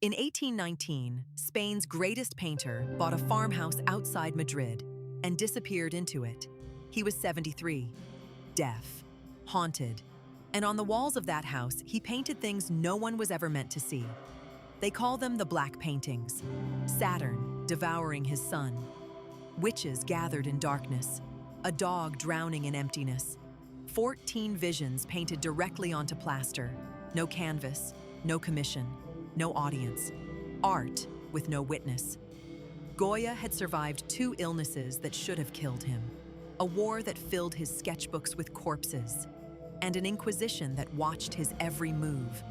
In 1819, Spain's greatest painter bought a farmhouse outside Madrid and disappeared into it. He was 73, deaf, haunted, and on the walls of that house, he painted things no one was ever meant to see. They call them the Black Paintings. Saturn devouring his son. Witches gathered in darkness. A dog drowning in emptiness. 14 visions painted directly onto plaster. No canvas, no commission, no audience. Art with no witness. Goya had survived 2 illnesses that should have killed him. A war that filled his sketchbooks with corpses, and an inquisition that watched his every move.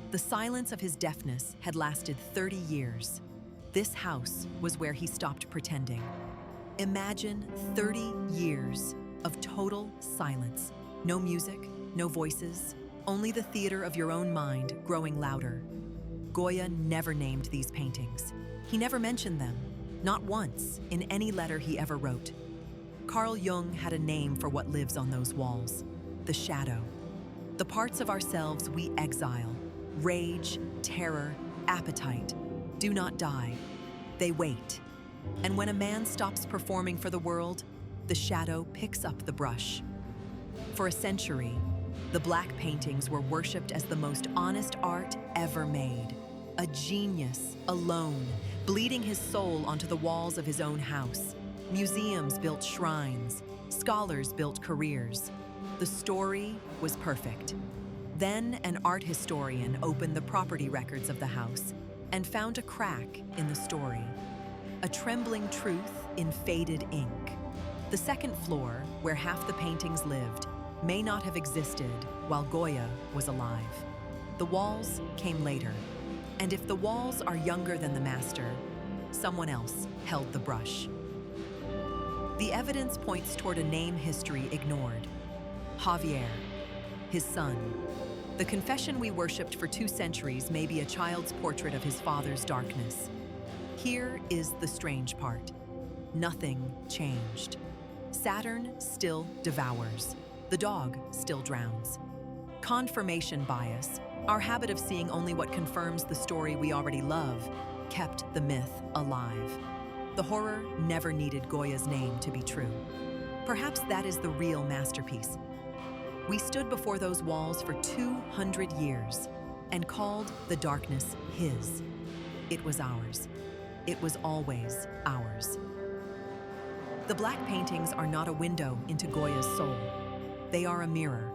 The silence of his deafness had lasted 30 years. This house was where he stopped pretending. Imagine 30 years of total silence. No music, no voices, only the theater of your own mind growing louder. Goya never named these paintings. He never mentioned them, not once, in any letter he ever wrote. Carl Jung had a name for what lives on those walls: the shadow. The parts of ourselves we exile. Rage, terror, appetite do not die. They wait. And when a man stops performing for the world, the shadow picks up the brush. For a century, the Black Paintings were worshipped as the most honest art ever made. A genius, alone, bleeding his soul onto the walls of his own house. Museums built shrines. Scholars built careers. The story was perfect. Then an art historian opened the property records of the house and found a crack in the story. A trembling truth in faded ink. The second floor, where half the paintings lived, may not have existed while Goya was alive. The walls came later. And if the walls are younger than the master, someone else held the brush. The evidence points toward a name history ignored. Javier, his son. The confession we worshipped for 2 centuries may be a child's portrait of his father's darkness. Here is the strange part. Nothing changed. Saturn still devours. The dog still drowns. Confirmation bias, our habit of seeing only what confirms the story we already love, kept the myth alive. The horror never needed Goya's name to be true. Perhaps that is the real masterpiece. We stood before those walls for 200 years and called the darkness his. It was ours. It was always ours. The Black Paintings are not a window into Goya's soul. They are a mirror.